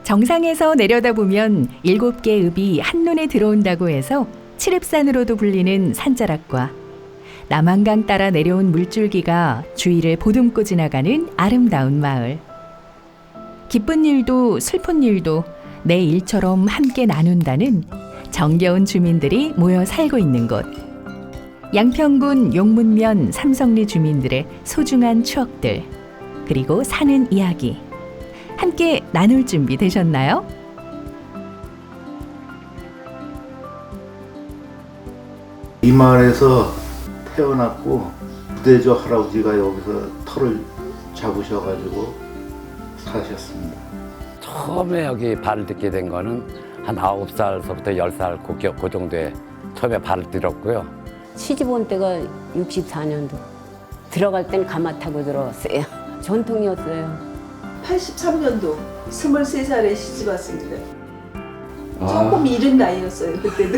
정상에서 내려다보면 7개의 읍이 한눈에 들어온다고 해서 칠읍산으로도 불리는 산자락과 남한강 따라 내려온 물줄기가 주위를 보듬고 지나가는 아름다운 마을. 기쁜 일도 슬픈 일도 내 일처럼 함께 나눈다는 정겨운 주민들이 모여 살고 있는 곳. 양평군 용문면 삼성리 주민들의 소중한 추억들, 그리고 사는 이야기. 함께 나눌 준비 되셨나요? 이 마을에서 태어났고 부대조 할아버지가 여기서 터를 잡으셔가지고 사셨습니다. 처음에 여기 발을 딛게 된 거는 한 9살서부터 10살 그 정도에 처음에 발을 들었고요. 시집 온 때가 64년도. 들어갈 땐 가마 타고 들어왔어요. 전통이었어요. 83년도 23살에 시집 왔습니다. 조금 이른 나이였어요, 그때도.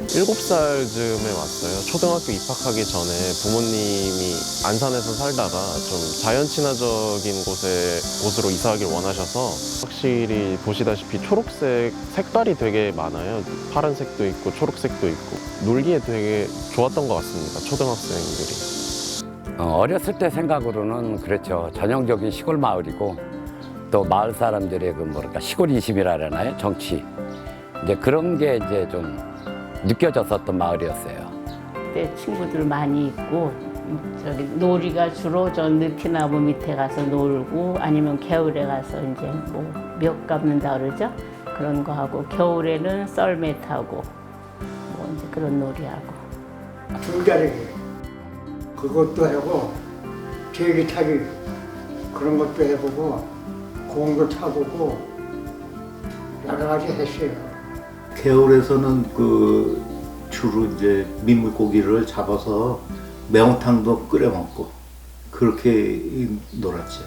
7살쯤에 왔어요. 초등학교 입학하기 전에 부모님이 안산에서 살다가 좀 자연 친화적인 곳으로 이사하길 원하셔서 확실히 보시다시피 초록색 색깔이 되게 많아요. 파란색도 있고 초록색도 있고 놀기에 되게 좋았던 것 같습니다. 초등학생들이. 어렸을 때 생각으로는 그렇죠. 전형적인 시골 마을이고 또 마을 사람들의 그 뭐랄까 시골 인심이라 그러나요? 정치. 이제 그런 게 이제 좀 느껴졌었던 마을이었어요. 그때 친구들 많이 있고 저기 놀이가 주로 저 느티나무 밑에 가서 놀고 아니면 겨울에 가서 이제 뭐 멱 감는다 그러죠. 그런 거 하고 겨울에는 썰매 타고 뭐 이제 그런 놀이하고. 줄다리기 그것도 하고 제기 타기 그런 것도 해보고 공도 타보고 여러 가지 했어요. 겨울에서는 그 주로 이제 민물고기를 잡아서 매운탕도 끓여 먹고 그렇게 놀았죠.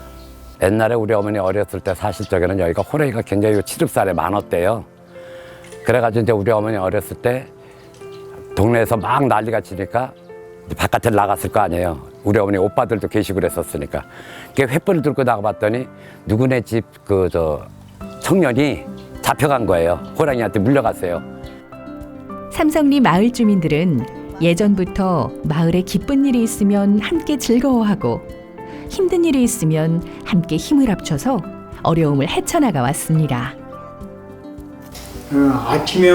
옛날에 우리 어머니 어렸을 때 사실 적에는 여기가 호래기가 굉장히 칠읍산에 많았대요. 그래가지고 이제 우리 어머니 어렸을 때 동네에서 막 난리가 치니까 바깥에 나갔을 거 아니에요. 우리 어머니 오빠들도 계시고 그랬었으니까. 횃불을 들고 나가봤더니 누구네 집 청년이 잡혀간 거예요. 호랑이한테 물려갔어요. 삼성리 마을 주민들은 예전부터 마을에 기쁜 일이 있으면 함께 즐거워하고 힘든 일이 있으면 함께 힘을 합쳐서 어려움을 헤쳐나가 왔습니다. 아침에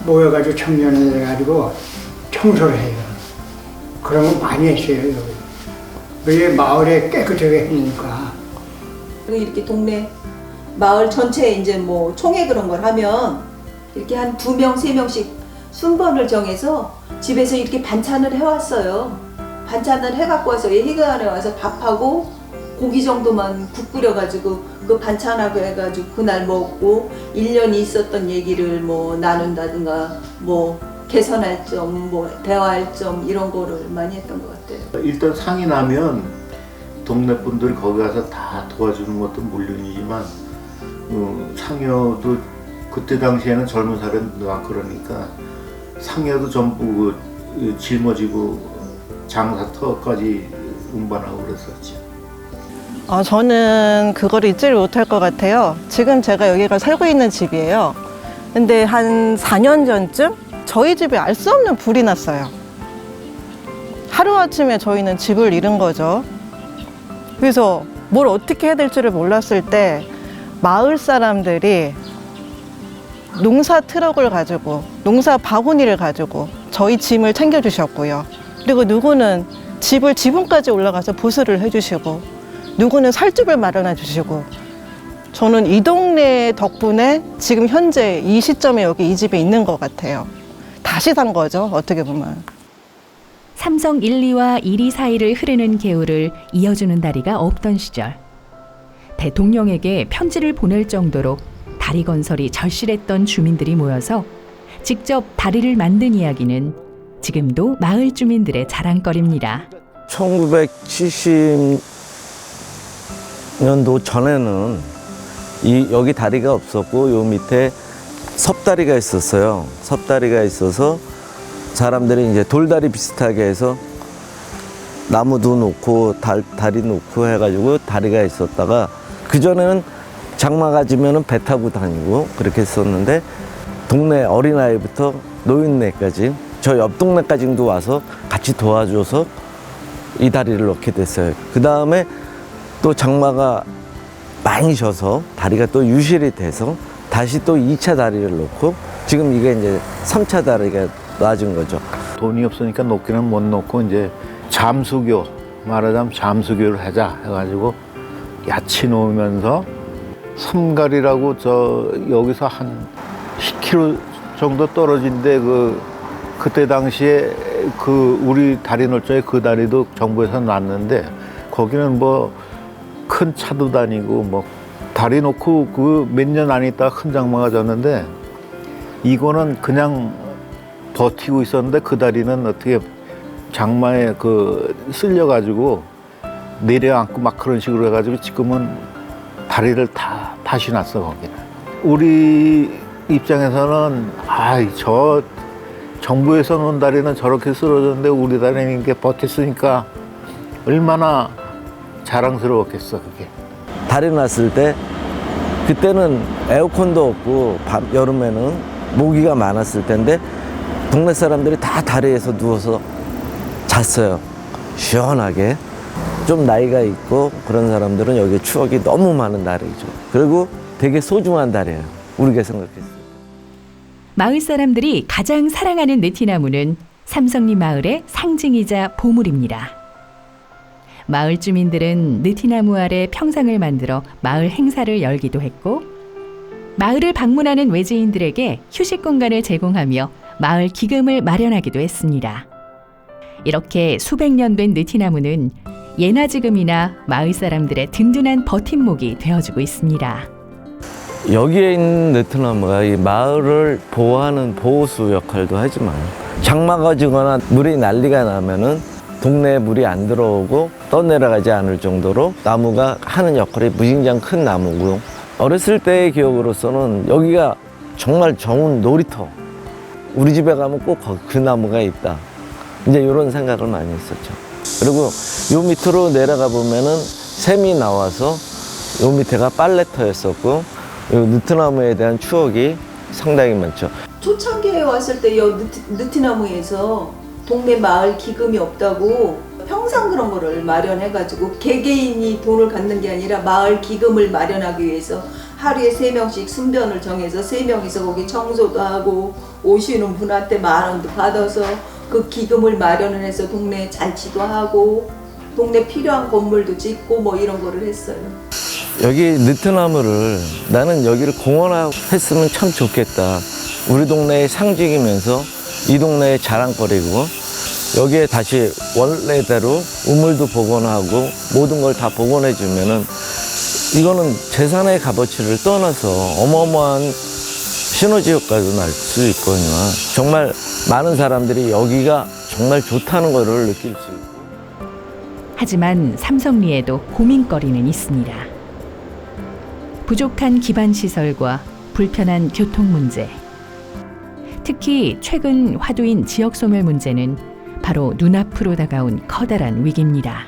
모여가지고 청년이 돼가지고 청소를 해요. 그런 거 많이 했어요. 왜 마을에 깨끗하게 하니까. 그리고 이렇게 동네 마을 전체에 이제 뭐 총회 그런 걸 하면 이렇게 한 2명, 3명씩 순번을 정해서 집에서 이렇게 반찬을 해왔어요. 반찬을 해갖고 와서 회관에 와서 밥하고 고기 정도만 국 끓여가지고 그 반찬하고 해가지고 그날 먹고 1년이 있었던 얘기를 뭐 나눈다든가 뭐 개선할 점, 뭐 대화할 점 이런 거를 많이 했던 것 같아요. 일단 상이 나면 동네 분들이 거기 가서 다 도와주는 것도 물론이지만 상여도 그때 당시에는 젊은 사람들 그러니까 상여도 전부 짊어지고 장사터까지 운반하고 그랬었죠. 저는 그걸 잊지를 못할 것 같아요. 지금 제가 여기가 살고 있는 집이에요. 근데 한 4년 전쯤 저희 집에 알 수 없는 불이 났어요. 하루아침에 저희는 집을 잃은 거죠. 그래서 뭘 어떻게 해야 될지를 몰랐을 때 마을 사람들이 농사 트럭을 가지고 농사 바구니를 가지고 저희 짐을 챙겨주셨고요. 그리고 누구는 집을 지붕까지 올라가서 보수를 해주시고 누구는 살집을 마련해 주시고 저는 이 동네 덕분에 지금 현재 이 시점에 여기 이 집에 있는 것 같아요. 다시 산 거죠, 어떻게 보면. 삼성 1, 2와 1, 2 사이를 흐르는 개울을 이어주는 다리가 없던 시절. 대통령에게 편지를 보낼 정도로 다리 건설이 절실했던 주민들이 모여서 직접 다리를 만든 이야기는 지금도 마을 주민들의 자랑거리입니다. 1970년도 전에는 여기 다리가 없었고 요 밑에 섭다리가 있었어요. 섭다리가 있어서 사람들이 이제 돌다리 비슷하게 해서 나무도 놓고 다리 놓고 해가지고 다리가 있었다가 그전에는 장마가 지면은 배 타고 다니고 그렇게 했었는데 동네 어린아이부터 노인네까지 저 옆 동네까지도 와서 같이 도와줘서 이 다리를 놓게 됐어요. 그 다음에 또 장마가 많이 져서 다리가 또 유실이 돼서 다시 또 2차 다리를 놓고 지금 이게 이제 3차 다리가 놔준 거죠. 돈이 없으니까 놓기는 못 놓고 이제 잠수교, 말하자면 잠수교를 하자 해가지고 야치 놓으면서 섬갈이라고 저 여기서 한 10km 정도 떨어진데 그때 당시에 우리 다리 놓을 적에 그 다리도 정부에서 놨는데 거기는 뭐 큰 차도 다니고 뭐 다리 놓고 그 몇 년 안 있다가 큰 장마가 졌는데 이거는 그냥 버티고 있었는데 그 다리는 어떻게 장마에 쓸려가지고 내려앉고 막 그런 식으로 해가지고 지금은 다리를 다시 놨어 거기는. 우리 입장에서는 저 정부에서 놓은 다리는 저렇게 쓰러졌는데 우리 다리는 이렇게 버텼으니까 얼마나 자랑스러웠겠어 그게. 다리 놨을 때 그때는 에어컨도 없고 여름에는 모기가 많았을 텐데 동네 사람들이 다 다리에서 누워서 잤어요. 시원하게. 좀 나이가 있고 그런 사람들은 여기 추억이 너무 많은 다리죠. 그리고 되게 소중한 다리예요. 우리가 생각했을 때. 마을 사람들이 가장 사랑하는 느티나무는 삼성리 마을의 상징이자 보물입니다. 마을 주민들은 느티나무 아래 평상을 만들어 마을 행사를 열기도 했고 마을을 방문하는 외지인들에게 휴식 공간을 제공하며 마을 기금을 마련하기도 했습니다. 이렇게 수백 년 된 느티나무는 예나 지금이나 마을 사람들의 든든한 버팀목이 되어주고 있습니다. 여기에 있는 느티나무가 이 마을을 보호하는 보호수 역할도 하지만 장마가 지거나 물이 난리가 나면은 동네에 물이 안 들어오고 떠내려가지 않을 정도로 나무가 하는 역할이 무진장 큰 나무고 어렸을 때의 기억으로서는 여기가 정말 좋은 놀이터. 우리 집에 가면 꼭 그 나무가 있다. 이제 이런 생각을 많이 했었죠. 그리고 요 밑으로 내려가 보면은 샘이 나와서 요 밑에가 빨래터였었고 요 느티나무에 대한 추억이 상당히 많죠. 초창기에 왔을 때 이 느티나무에서 동네 마을 기금이 없다고 평상 그런 거를 마련해가지고 개개인이 돈을 갖는 게 아니라 마을 기금을 마련하기 위해서 하루에 3명씩 순변을 정해서 3명이서 거기 청소도 하고 오시는 분한테 10,000원도 받아서 그 기금을 마련을 해서 동네 잔치도 하고 동네 필요한 건물도 짓고 뭐 이런 거를 했어요. 여기 느티나무를 나는 여기를 공원화했으면 참 좋겠다. 우리 동네의 상징이면서 이 동네의 자랑거리고 여기에 다시 원래대로 우물도 복원하고 모든 걸 다 복원해주면은 이거는 재산의 값어치를 떠나서 어마어마한 시너지 효과도 날 수 있거든요. 정말 많은 사람들이 여기가 정말 좋다는 거를 느낄 수 있고. 하지만 삼성리에도 고민거리는 있습니다. 부족한 기반 시설과 불편한 교통 문제. 특히 최근 화두인 지역 소멸 문제는 바로 눈앞으로 다가온 커다란 위기입니다.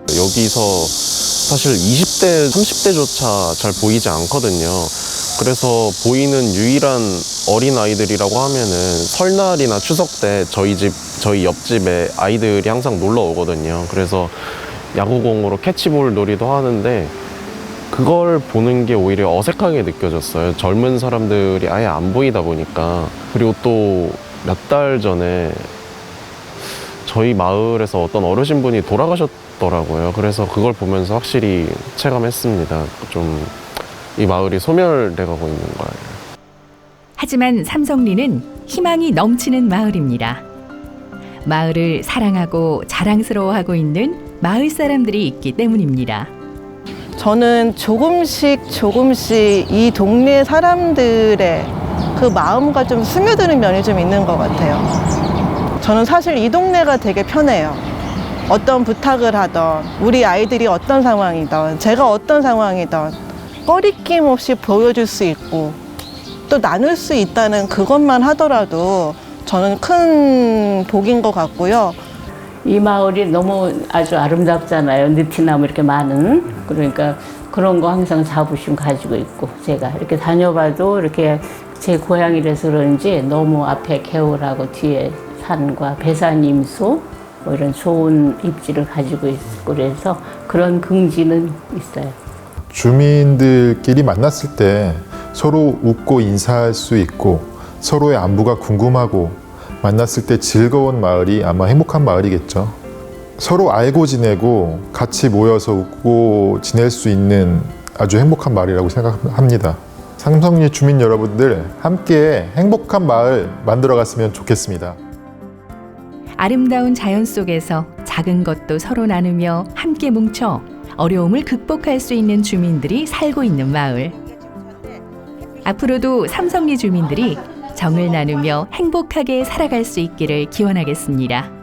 여기서 사실 20대, 30대조차 잘 보이지 않거든요. 그래서 보이는 유일한 어린아이들이라고 하면은 설날이나 추석 때 저희 옆집에 아이들이 항상 놀러 오거든요. 그래서 야구공으로 캐치볼 놀이도 하는데 그걸 보는 게 오히려 어색하게 느껴졌어요. 젊은 사람들이 아예 안 보이다 보니까. 그리고 또 몇 달 전에 저희 마을에서 어떤 어르신분이 돌아가셨더라고요. 그래서 그걸 보면서 확실히 체감했습니다. 좀 이 마을이 소멸돼 가고 있는 거예요. 하지만 삼성리는 희망이 넘치는 마을입니다. 마을을 사랑하고 자랑스러워하고 있는 마을 사람들이 있기 때문입니다. 저는 조금씩 이 동네 사람들의 그 마음과 좀 스며드는 면이 좀 있는 것 같아요. 저는 사실 이 동네가 되게 편해요. 어떤 부탁을 하던 우리 아이들이 어떤 상황이든 제가 어떤 상황이든 꺼리낌 없이 보여줄 수 있고 또 나눌 수 있다는 그것만 하더라도 저는 큰 복인 것 같고요. 이 마을이 너무 아주 아름답잖아요. 느티나무 이렇게 많은. 그러니까 그런 거 항상 자부심 가지고 있고 제가 이렇게 다녀봐도 이렇게 제 고향이라서 그런지 너무 앞에 개울하고 뒤에 산과 배산임소 뭐 이런 좋은 입지를 가지고 있고 그래서 그런 긍지는 있어요. 주민들끼리 만났을 때 서로 웃고 인사할 수 있고 서로의 안부가 궁금하고 만났을 때 즐거운 마을이 아마 행복한 마을이겠죠. 서로 알고 지내고 같이 모여서 웃고 지낼 수 있는 아주 행복한 마을이라고 생각합니다. 삼성리 주민 여러분들 함께 행복한 마을 만들어갔으면 좋겠습니다. 아름다운 자연 속에서 작은 것도 서로 나누며 함께 뭉쳐 어려움을 극복할 수 있는 주민들이 살고 있는 마을. 앞으로도 삼성리 주민들이 정을 나누며 행복하게 살아갈 수 있기를 기원하겠습니다.